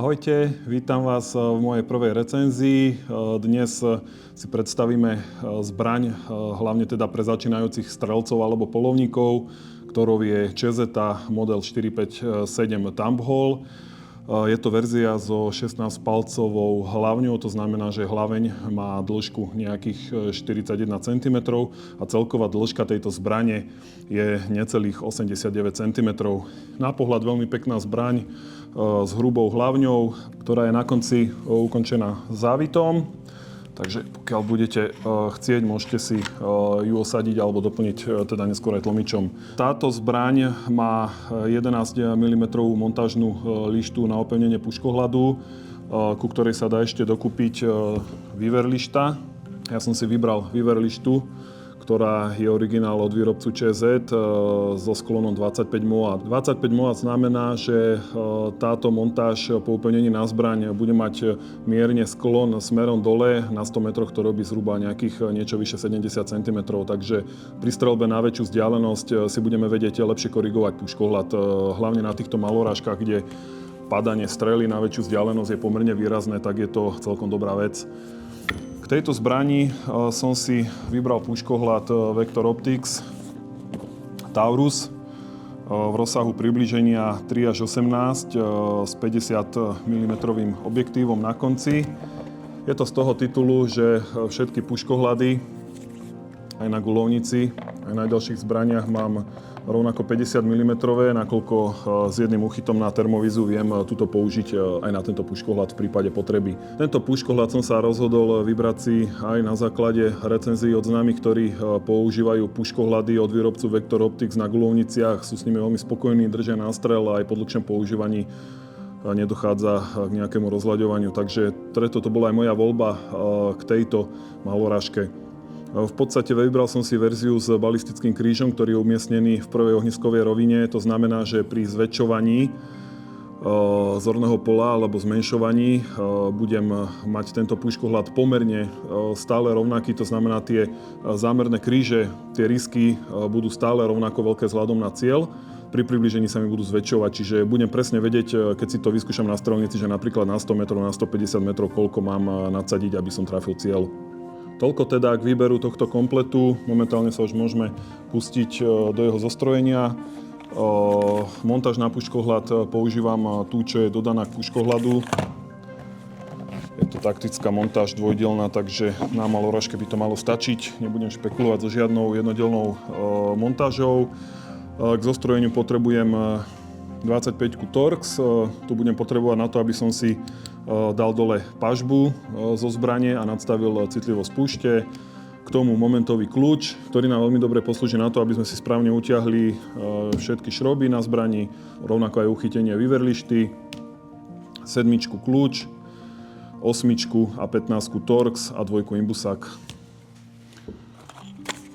Ahojte, vítam vás v mojej prvej recenzii. Dnes si predstavíme zbraň, hlavne teda pre začínajúcich strelcov alebo polovníkov, ktorou je Czeta model 457 Thumb Hole. Je to verzia so 16-palcovou hlavňou, to znamená, že hlaveň má dĺžku nejakých 41 cm a celková dĺžka tejto zbrane je necelých 89 cm. Na pohľad veľmi pekná zbraň s hrubou hlavňou, ktorá je na konci ukončená závitom. Takže pokiaľ budete chcieť, môžete si ju osadiť alebo doplniť teda neskôr aj tlmičom. Táto zbraň má 11 mm montážnu lištu na opevnenie puškohladu, ku ktorej sa dá ešte dokúpiť výver lišta. Ja som si vybral výver lištu, ktorá je originál od výrobcu ČZ so sklonom 25 MOA. 25 MOA znamená, že táto montáž po upevnení na zbraň bude mať mierne sklon smerom dole. Na 100 metroch to robí zhruba nejakých niečo vyše 70 cm, takže pri streľbe na väčšiu vzdialenosť si budeme vedieť lepšie korigovať puškohľad. Hlavne na týchto malorážkach, kde padanie strely na väčšiu vzdialenosť je pomerne výrazné, tak je to celkom dobrá vec. K tejto zbrani som si vybral puškohľad Vector Optics Taurus v rozsahu priblíženia 3 až 18 s 50 mm objektívom na konci. Je to z toho titulu, že všetky puškohľady aj na guľovnici, aj na ďalších zbraniach mám rovnako 50 mm, nakoľko s jedným uchytom na termovízu viem túto použiť aj na tento puškohľad v prípade potreby. Tento puškohľad som sa rozhodol vybrať si aj na základe recenzií od známych, ktorí používajú puškohľady od výrobcu Vector Optics na guľovniciach, sú s nimi veľmi spokojní, držia nástrel a aj po dlhšom používaní nedochádza k nejakému rozlaďovaniu. Takže preto to bola aj moja voľba k tejto malorážke. V podstate vybral som si verziu s balistickým krížom, ktorý je umiestnený v prvej ohniskovej rovine. To znamená, že pri zväčšovaní zorného pola alebo zmenšovaní budem mať tento puškohľad pomerne stále rovnaký. To znamená, tie zámerné kríže, tie risky budú stále rovnako veľké vzhľadom na cieľ. Pri priblížení sa mi budú zväčšovať, čiže budem presne vedieť, keď si to vyskúšam na strelnici, že napríklad na 100 metrov, na 150 metrov, koľko mám nadsadiť, aby som trafil cieľ. Toľko teda k výberu tohto kompletu. Momentálne sa už môžeme pustiť do jeho zostrojenia. Montáž na puškohľad používam tú, čo je dodaná k puškohľadu. Je to taktická montáž dvojdielna, takže na malorážke by to malo stačiť. Nebudem špekulovať so žiadnou jednodielnou montážou. K zostrojeniu potrebujem 25 Torx. Tu budem potrebovať na to, aby som si dal dole pažbu zo zbrane a nadstavil citlivosť púšte. K tomu momentový kľúč, ktorý nám veľmi dobre poslúži na to, aby sme si správne utiahli všetky šroby na zbrani, rovnako aj uchytenie výverlišty, 7 kľúč, 8 a 15 Torx a 2 imbusák.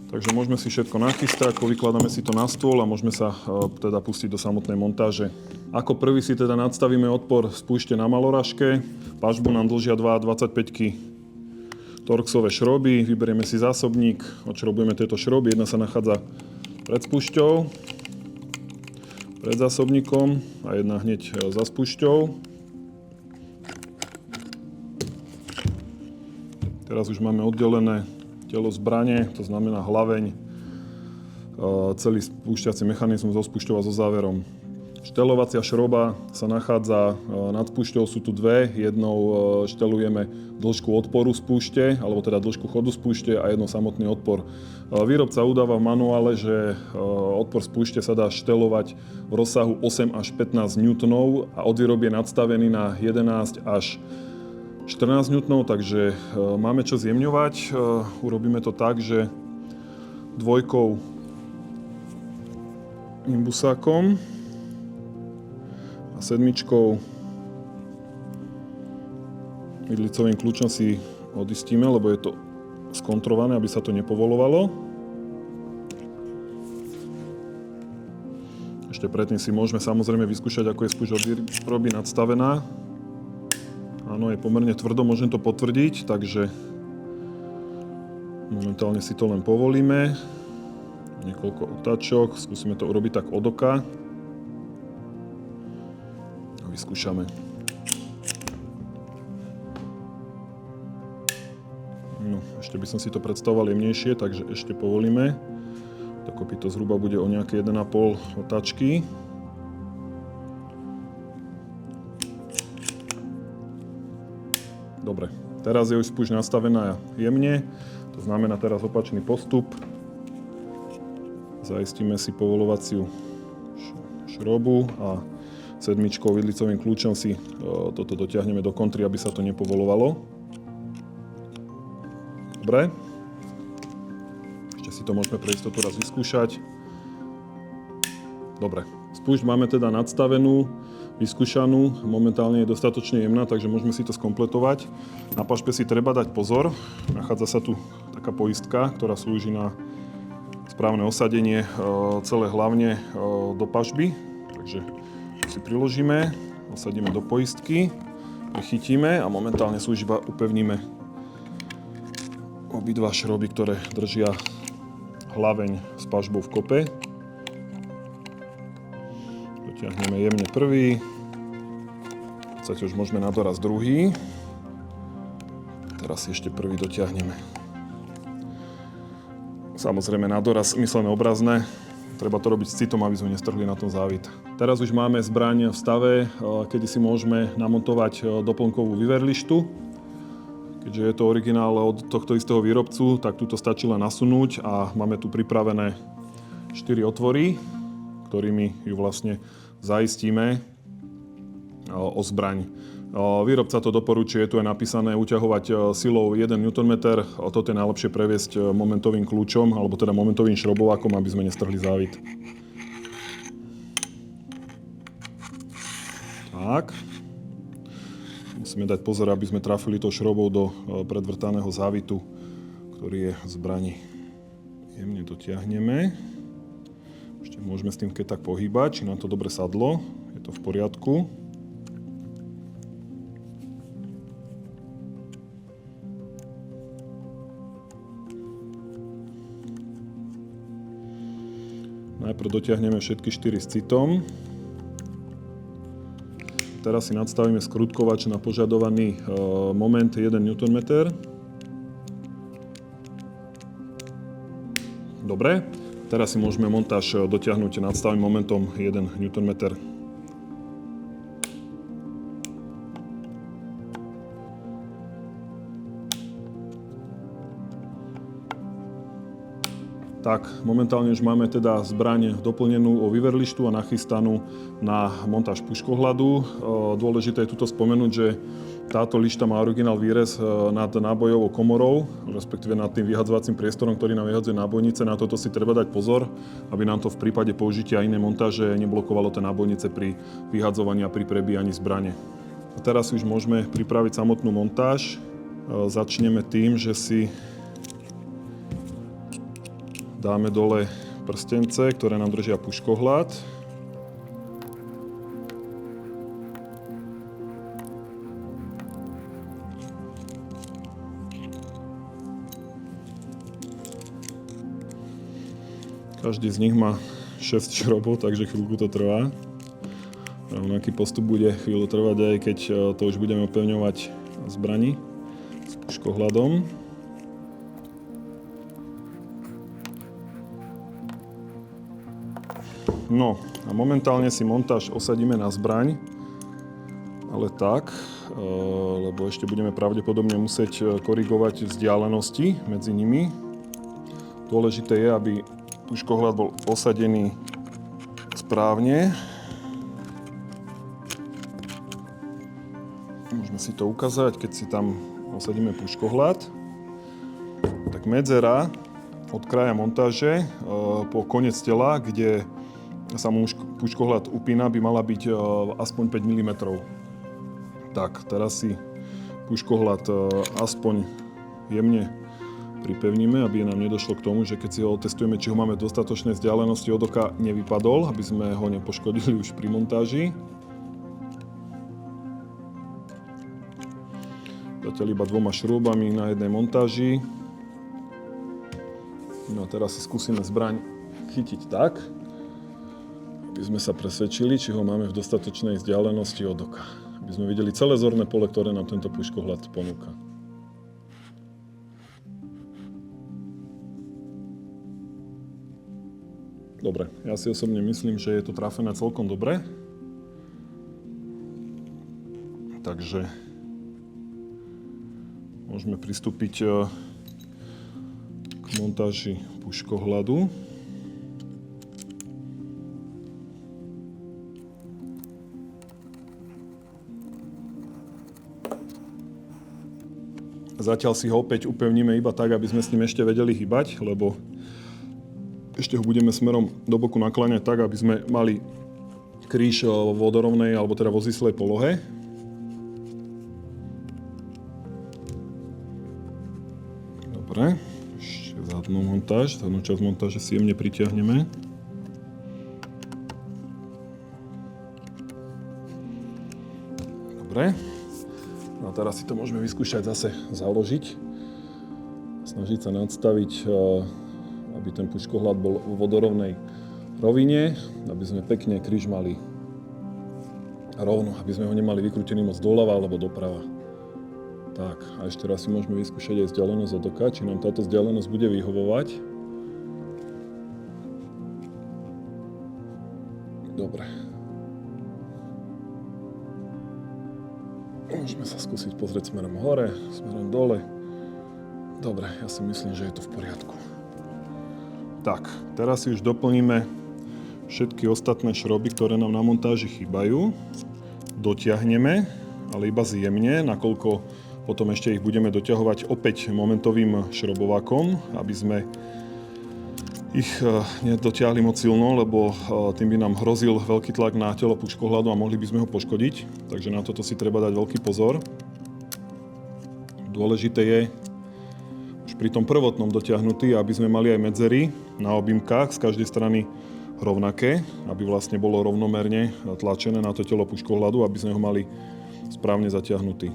Takže môžeme si všetko nachystať, povykladáme si to na stôl a môžeme sa teda pustiť do samotnej montáže. Ako prvý si teda nadstavíme odpor z púšte na malorážke. Pažbu nám dlžia 25 torxové šroby. Vyberieme si zásobník, odšrobujeme tieto šroby. Jedna sa nachádza pred spúšťou, pred zásobníkom a jedna hneď za spúšťou. Teraz už máme oddelené telo zbrane, to znamená hlaveň, celý spúšťací mechanizmus so spúšťou a so záverom. Štelovacia šroba sa nachádza nad spúšťou, sú tu dve. Jednou štelujeme dĺžku odporu spúšte, alebo teda dĺžku chodu spúšte a jednou samotný odpor. Výrobca udáva v manuále, že odpor spúšte sa dá štelovať v rozsahu 8 až 15 N a od výroby je nadstavený na 11 až 14 N, takže máme čo zjemňovať. Urobíme to tak, že dvojkou imbusákom a 7 vidlicovým kľúčom si odistíme, lebo je to skontrované, aby sa to nepovolovalo. Ešte predtým si môžeme samozrejme vyskúšať, ako je spúšť od výroby nadstavená. Áno, je pomerne tvrdo, môžem to potvrdiť, takže momentálne si to len povolíme. Niekoľko otáčok, skúsime to urobiť tak od oka. A vyskúšame. No, ešte by som si to predstavoval jemnejšie, takže ešte povolíme. Dokopy to zhruba bude o nejaké 1,5 otáčky. Dobre, teraz je už spúšť nastavená jemne, to znamená teraz opačný postup. Zaistíme si povolovaciu šrobu a sedmičkou vidlicovým kľúčom si toto dotiahneme do kontry, aby sa to nepovolovalo. Dobre. Ešte si to môžeme pre istotu raz vyskúšať. Dobre. Spúšť máme teda nadstavenú, vyskúšanú. Momentálne je dostatočne jemná, takže môžeme si to skompletovať. Na pašpe si treba dať pozor. Nachádza sa tu taká poistka, ktorá slúži na správne osadenie celé hlavne do pašby. Takže si priložíme, osadíme do poistky, prichytíme a momentálne sú iba upevníme obidva šroby, ktoré držia hlaveň s pažbou v kope. Dotiahneme jemne prvý, v podstate už môžeme na doraz druhý. Teraz si ešte prvý dotiahneme. Samozrejme na doraz myslené obrazné. Treba to robiť s citom, aby sme nestrhli na tom závit. Teraz už máme zbraň v stave, kedy si môžeme namontovať doplnkovú vyverlištu. Keďže je to originál od tohto istého výrobcu, tak túto stačí len nasunúť a máme tu pripravené 4 otvory, ktorými ju vlastne zaistíme o zbraň. Výrobca to doporučuje, tu je napísané uťahovať silou 1 Nm. Toto je najlepšie previesť momentovým kľúčom, alebo teda momentovým šrobovákom, aby sme nestrhli závit. Tak. Musíme dať pozor, aby sme trafili tou šrobou do predvrtaného závitu, ktorý je v zbrani. Jemne dotiahneme. Ešte môžeme s tým keď tak pohýbať, či nám to dobre sadlo. Je to v poriadku. Najprv dotiahneme všetky 4 s citom. Teraz si nadstavíme skrutkovač na požadovaný moment 1 Nm. Dobre, teraz si môžeme montáž dotiahnuť nadstavným momentom 1 Nm. Tak, momentálne už máme teda zbraň doplnenú o vyverlištu a nachystanú na montáž puškohľadu. Dôležité je tuto spomenúť, že táto lišta má originál výrez nad nábojovou komorou, respektíve nad tým vyhadzovacím priestorom, ktorý nám vyhadzuje nábojnice. Na toto si treba dať pozor, aby nám to v prípade použitia inej montáže neblokovalo tie nábojnice pri vyhadzovaní a pri prebíjaní zbrane. A teraz už môžeme pripraviť samotnú montáž. Začneme tým, že si dáme dole prstence, ktoré nám držia puškohľad. Každý z nich má 6 šrobov, takže chvíľku to trvá. Rovnaký postup bude chvíľu trvať aj keď to už budeme upevňovať zbrani s puškohľadom. No a momentálne si montáž osadíme na zbraň, ale tak, lebo ešte budeme pravdepodobne musieť korigovať vzdialenosti medzi nimi. Dôležité je, aby puškohľad bol osadený správne. Môžeme si to ukázať, keď si tam osadíme puškohľad. Tak medzera od kraja montáže po koniec tela, kde sa mu puškohľad upína, by mala byť aspoň 5 mm. Tak, teraz si puškohľad aspoň jemne pripevníme, aby nám nedošlo k tomu, že keď si ho otestujeme, či ho máme v dostatočnej vzdialenosti od oka, nevypadol, aby sme ho nepoškodili už pri montáži. Zatiaľ iba 2 šrúbami na jednej montáži. No a teraz si skúsime zbraň chytiť tak, aby sme sa presvedčili, či ho máme v dostatočnej vzdialenosti od oka. Aby sme videli celé zorné pole, ktoré nám tento puškohľad ponúka. Dobre, ja si osobne myslím, že je to trafené celkom dobre. Takže môžeme pristúpiť k montáži puškohľadu. Zatiaľ si ho opäť upevníme iba tak, aby sme s ním ešte vedeli hýbať, lebo ešte ho budeme smerom do boku nakláňať tak, aby sme mali kríž v vodorovnej alebo teda vozislej polohe. Dobre, ešte zadnú časť montáže si jemne pritiahneme. Dobre, no a teraz si to môžeme vyskúšať zase založiť. Snažiť sa nadstaviť, aby ten puškohľad bol v vodorovnej rovine, aby sme pekne kríž mali rovno, aby sme ho nemali vykrútený moc doľava alebo doprava. Tak, a ešte raz si môžeme vyskúšať aj vzdialenosť od oka, či nám táto vzdialenosť bude vyhovovať. Dobre. Môžeme sa skúsiť pozrieť smerom hore, smerom dole. Dobre, ja si myslím, že je to v poriadku. Tak, teraz si už doplníme všetky ostatné šroby, ktoré nám na montáži chýbajú. Dotiahneme, ale iba zjemne, nakoľko potom ešte ich budeme doťahovať opäť momentovým šrobovákom, aby sme ich nedotiahli moc silno, lebo tým by nám hrozil veľký tlak na telo puškohľadu a mohli by sme ho poškodiť. Takže na toto si treba dať veľký pozor. Dôležité je už pri tom prvotnom dotiahnutí, aby sme mali aj medzery na objímkach z každej strany rovnaké, aby vlastne bolo rovnomerne tlačené na to telo puškohľadu, aby sme ho mali správne zatiahnutý.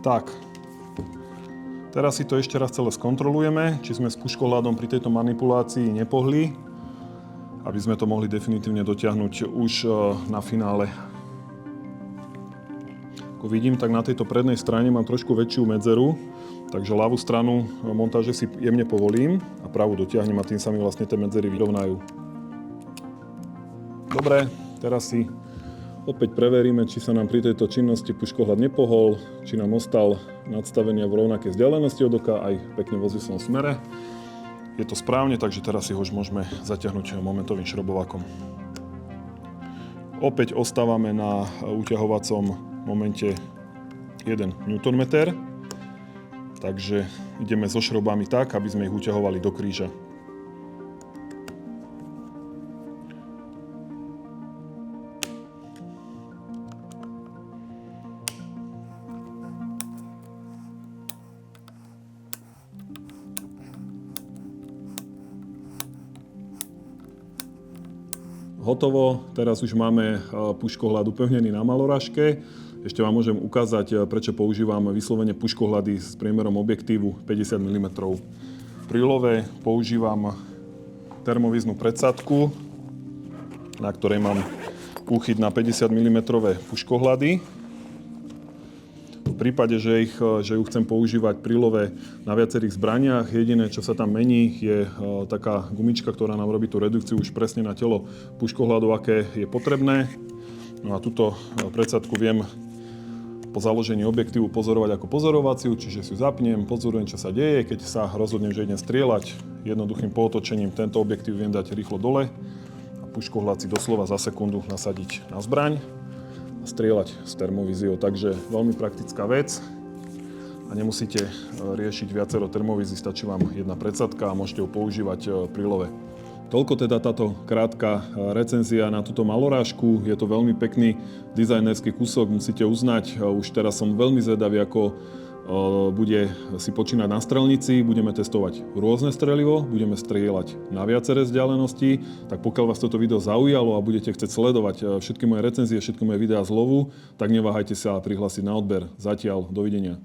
Tak, teraz si to ešte raz celé skontrolujeme, či sme s puškohľadom pri tejto manipulácii nepohli, aby sme to mohli definitívne dotiahnuť už na finále. Ako vidím, tak na tejto prednej strane mám trošku väčšiu medzeru, takže ľavú stranu montáže si jemne povolím a pravú dotiahnem a tým sa mi vlastne tie medzery vyrovnajú. Dobre, teraz si opäť preveríme, či sa nám pri tejto činnosti puškohľad nepohol, či nám ostal nadstavený v rovnakej vzdialenosti od oka, aj pekne vo zvislom smere. Je to správne, takže teraz si ho už môžeme zatiahnuť momentovým šrobovákom. Opäť ostávame na uťahovacom momente 1 Nm, takže ideme so šrobami tak, aby sme ich uťahovali do kríža. Hotovo, teraz už máme puškohľad upevnený na malorážke. Ešte vám môžem ukázať, prečo používam vyslovene puškohľady s priemerom objektívu 50 mm. Pri love používam termovíznu predsadku, na ktorej mám úchyt na 50 mm puškohľady. V prípade, že ju chcem používať pri love na viacerých zbraniach, jediné, čo sa tam mení, je taká gumička, ktorá nám robí tú redukciu už presne na telo puškohľadu, aké je potrebné. No a túto predsadku viem po založení objektívu pozorovať ako pozorovaciu, čiže si ju zapnem, pozorujem, čo sa deje. Keď sa rozhodnem, že idem strieľať, jednoduchým pootočením tento objektív viem dať rýchlo dole a puškohľad si doslova za sekundu nasadiť na zbraň a strieľať s termovíziou. Takže veľmi praktická vec a nemusíte riešiť viacero termovízií, stačí vám jedna predsadka a môžete ju používať pri love. Toľko teda táto krátka recenzia na túto malorážku. Je to veľmi pekný dizajnerský kúsok, musíte uznať. Už teraz som veľmi zvedavý, ako bude si počínať na strelnici. Budeme testovať rôzne strelivo, budeme strieľať na viaceré vzdialenosti. Tak pokiaľ vás toto video zaujalo a budete chcieť sledovať všetky moje recenzie, všetky moje videá z lovu, tak neváhajte sa prihlásiť na odber. Zatiaľ, dovidenia.